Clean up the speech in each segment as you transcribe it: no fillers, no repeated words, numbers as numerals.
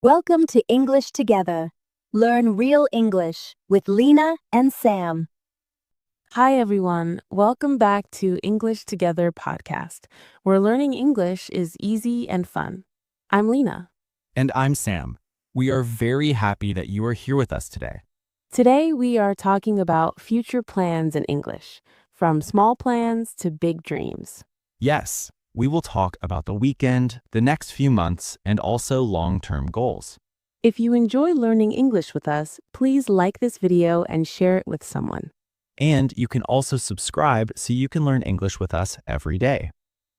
Welcome to English Together. Learn real English with Lina and Sam. Hi, everyone. Welcome back to English Together podcast, where learning English is easy and fun. I'm Lina. And I'm Sam. We are very happy that you are here with us today. Today, we are talking about future plans in English, from small plans to big dreams. Yes, we will talk about the weekend, the next few months, and also long-term goals. If you enjoy learning English with us, please like this video and share it with someone. And you can also subscribe so you can learn English with us every day.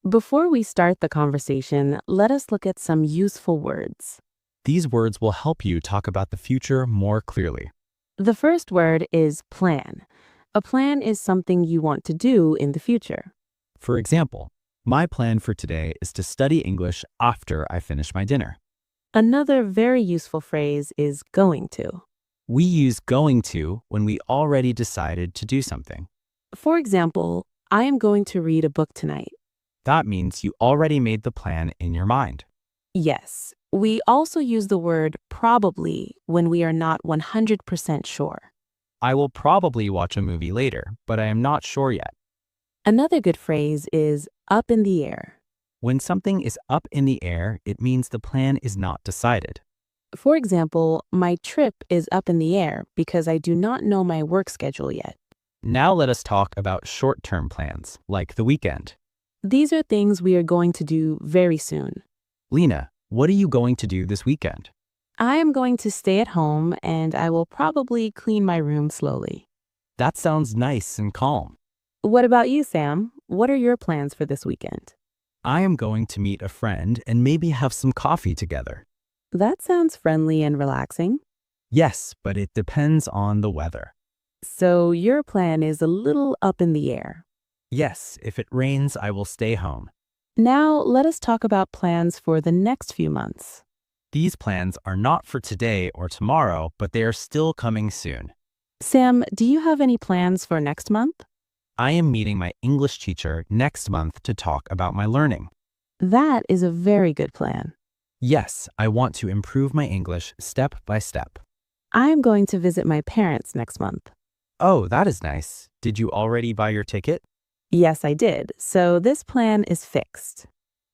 Before we start the conversation, let us look at some useful words. These words will help you talk about the future more clearly. The first word is plan. A plan is something you want to do in the future. For example, my plan for today is to study English after I finish my dinner. Another very useful phrase is going to. We use going to when we already decided to do something. For example, I am going to read a book tonight. That means you already made the plan in your mind. Yes, we also use the word probably when we are not 100% sure. I will probably watch a movie later, but I am not sure yet. Another good phrase is up in the air. When something is up in the air, it means the plan is not decided. For example, my trip is up in the air because I do not know my work schedule yet. Now let us talk about short-term plans, like the weekend. These are things we are going to do very soon. Lina, what are you going to do this weekend? I am going to stay at home and I will probably clean my room slowly. That sounds nice and calm. What about you, Sam? What are your plans for this weekend? I am going to meet a friend and maybe have some coffee together. That sounds friendly and relaxing. Yes, but it depends on the weather. So your plan is a little up in the air. Yes, if it rains, I will stay home. Now let us talk about plans for the next few months. These plans are not for today or tomorrow, but they are still coming soon. Sam, do you have any plans for next month? I am meeting my English teacher next month to talk about my learning. That is a very good plan. Yes, I want to improve my English step by step. I am going to visit my parents next month. Oh, that is nice. Did you already buy your ticket? Yes, I did. So this plan is fixed.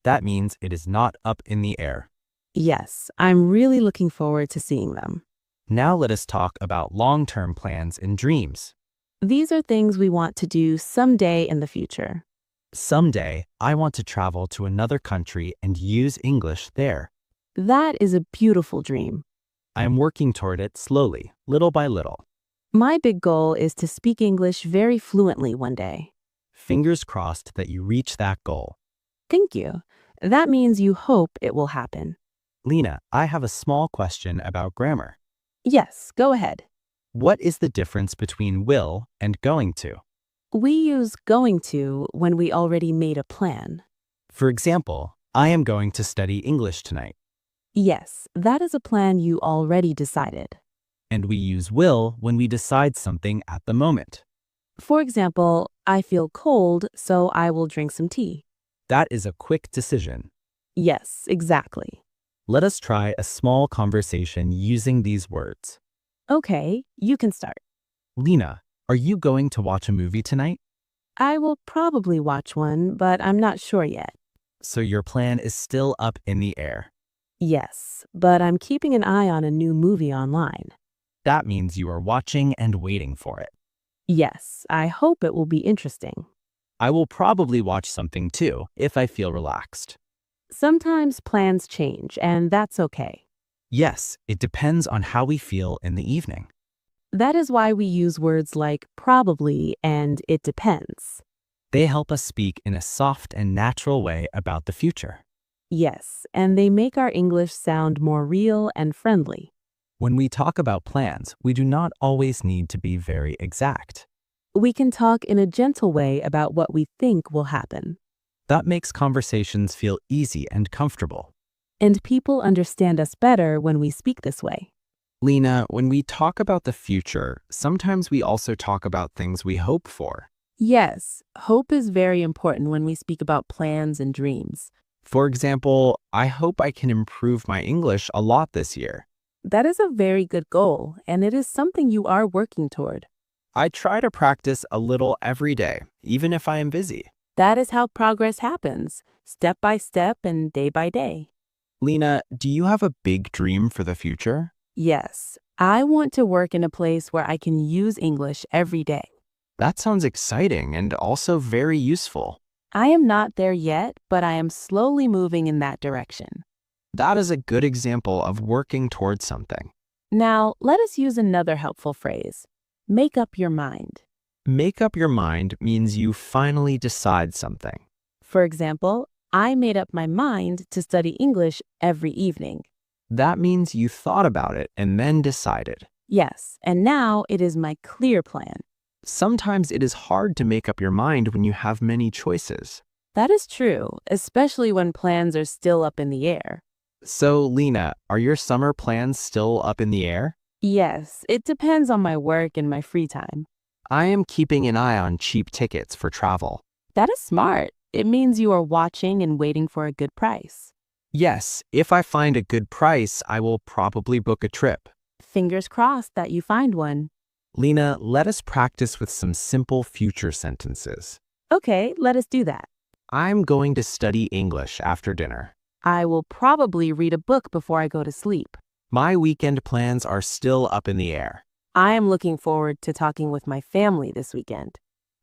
That means it is not up in the air. Yes, I'm really looking forward to seeing them. Now let us talk about long-term plans and dreams. These are things we want to do someday in the future. Someday, I want to travel to another country and use English there. That is a beautiful dream. I am working toward it slowly, little by little. My big goal is to speak English very fluently one day. Fingers crossed that you reach that goal. Thank you. That means you hope it will happen. Lina, I have a small question about grammar. Yes, go ahead. What is the difference between will and going to? We use going to when we already made a plan. For example, I am going to study English tonight. Yes, that is a plan you already decided. And we use will when we decide something at the moment. For example, I feel cold, so I will drink some tea. That is a quick decision. Yes, exactly. Let us try a small conversation using these words. Okay, you can start. Lina, are you going to watch a movie tonight? I will probably watch one, but I'm not sure yet. So your plan is still up in the air. Yes, but I'm keeping an eye on a new movie online. That means you are watching and waiting for it. Yes, I hope it will be interesting. I will probably watch something too, if I feel relaxed. Sometimes plans change, and that's okay. Yes, it depends on how we feel in the evening. That is why we use words like probably and it depends. They help us speak in a soft and natural way about the future. Yes, and they make our English sound more real and friendly. When we talk about plans, we do not always need to be very exact. We can talk in a gentle way about what we think will happen. That makes conversations feel easy and comfortable. And people understand us better when we speak this way. Lina, when we talk about the future, sometimes we also talk about things we hope for. Yes, hope is very important when we speak about plans and dreams. For example, I hope I can improve my English a lot this year. That is a very good goal, and it is something you are working toward. I try to practice a little every day, even if I am busy. That is how progress happens, step by step and day by day. Lina, do you have a big dream for the future? Yes, I want to work in a place where I can use English every day. That sounds exciting and also very useful. I am not there yet, but I am slowly moving in that direction. That is a good example of working towards something. Now, let us use another helpful phrase. Make up your mind. Make up your mind means you finally decide something. For example, I made up my mind to study English every evening. That means you thought about it and then decided. Yes, and now it is my clear plan. Sometimes it is hard to make up your mind when you have many choices. That is true, especially when plans are still up in the air. So, Lina, are your summer plans still up in the air? Yes, it depends on my work and my free time. I am keeping an eye on cheap tickets for travel. That is smart. It means you are watching and waiting for a good price. Yes, if I find a good price, I will probably book a trip. Fingers crossed that you find one. Lina, let us practice with some simple future sentences. Okay, let us do that. I'm going to study English after dinner. I will probably read a book before I go to sleep. My weekend plans are still up in the air. I am looking forward to talking with my family this weekend.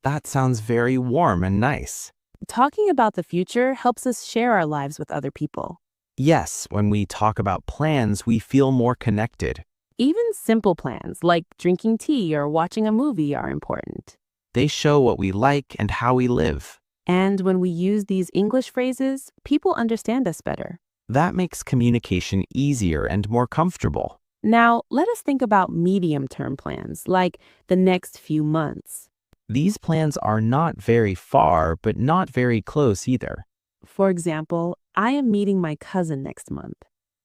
That sounds very warm and nice. Talking about the future helps us share our lives with other people. Yes, when we talk about plans, we feel more connected. Even simple plans like drinking tea or watching a movie are important. They show what we like and how we live. And when we use these English phrases, people understand us better. That makes communication easier and more comfortable. Now, let us think about medium-term plans, like the next few months. These plans are not very far, but not very close either. For example, I am meeting my cousin next month.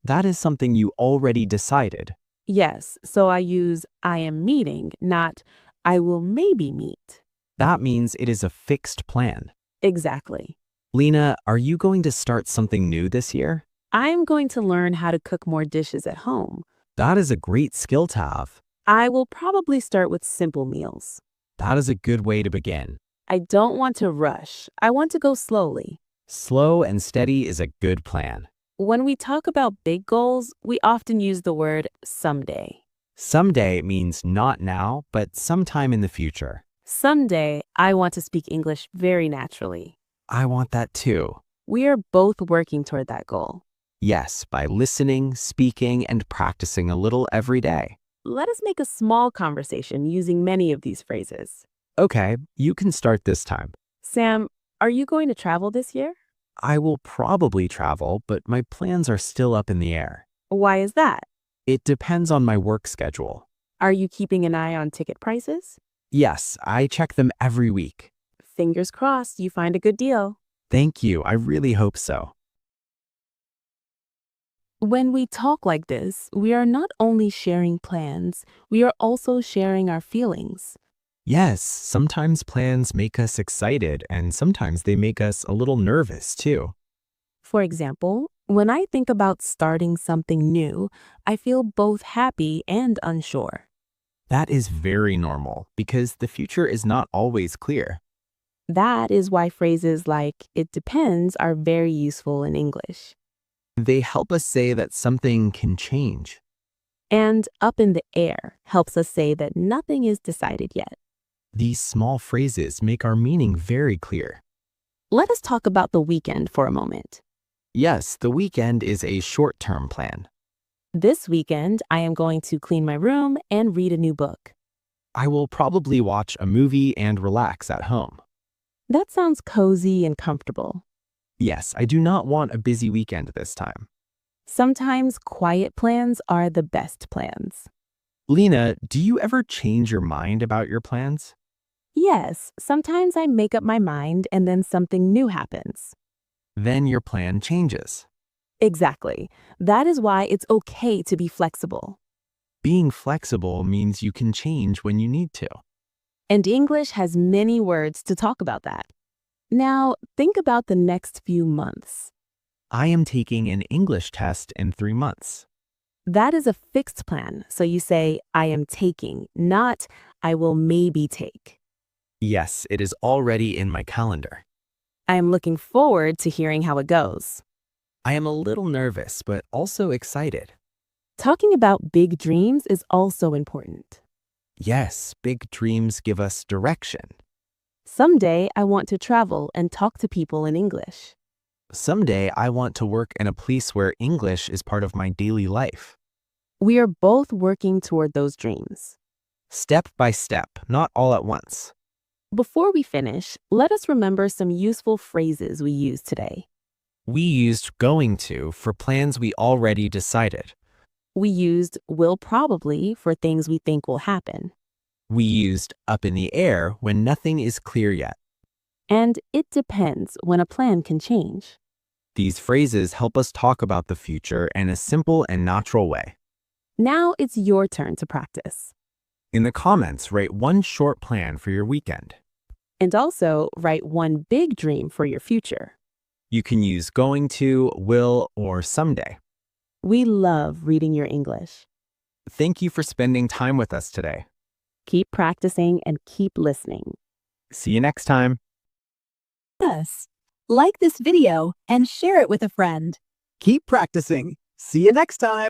That is something you already decided. Yes, so I use I am meeting, not I will maybe meet. That means it is a fixed plan. Exactly. Lina, are you going to start something new this year? I'm going to learn how to cook more dishes at home. That is a great skill to have. I will probably start with simple meals. That is a good way to begin. I don't want to rush. I want to go slowly. Slow and steady is a good plan. When we talk about big goals, we often use the word someday. Someday means not now, but sometime in the future. Someday, I want to speak English very naturally. I want that too. We are both working toward that goal. Yes, by listening, speaking, and practicing a little every day. Let us make a small conversation using many of these phrases. Okay, you can start this time. Sam, are you going to travel this year? I will probably travel, but my plans are still up in the air. Why is that? It depends on my work schedule. Are you keeping an eye on ticket prices? Yes, I check them every week. Fingers crossed you find a good deal. Thank you, I really hope so. When we talk like this, we are not only sharing plans, we are also sharing our feelings. Yes, sometimes plans make us excited, and sometimes they make us a little nervous too. For example, when I think about starting something new, I feel both happy and unsure. That is very normal because the future is not always clear. That is why phrases like "it depends" are very useful in English. They help us say that something can change. And "up in the air" helps us say that nothing is decided yet. These small phrases make our meaning very clear. Let us talk about the weekend for a moment. Yes, the weekend is a short-term plan. This weekend, I am going to clean my room and read a new book. I will probably watch a movie and relax at home. That sounds cozy and comfortable. Yes, I do not want a busy weekend this time. Sometimes quiet plans are the best plans. Lina, do you ever change your mind about your plans? Yes, sometimes I make up my mind and then something new happens. Then your plan changes. Exactly. That is why it's okay to be flexible. Being flexible means you can change when you need to. And English has many words to talk about that. Now, think about the next few months. I am taking an English test in 3 months. That is a fixed plan, so you say, I am taking, not I will maybe take. Yes, it is already in my calendar. I am looking forward to hearing how it goes. I am a little nervous, but also excited. Talking about big dreams is also important. Yes, big dreams give us direction. Someday, I want to travel and talk to people in English. Someday, I want to work in a place where English is part of my daily life. We are both working toward those dreams. Step by step, not all at once. Before we finish, let us remember some useful phrases we used today. We used going to for plans we already decided. We used will probably for things we think will happen. We used up in the air when nothing is clear yet. And it depends when a plan can change. These phrases help us talk about the future in a simple and natural way. Now it's your turn to practice. In the comments, write one short plan for your weekend. And also write one big dream for your future. You can use going to, will, or someday. We love reading your English. Thank you for spending time with us today. Keep practicing and keep listening. See you next time. Us. Like this video and share it with a friend. Keep practicing. See you next time.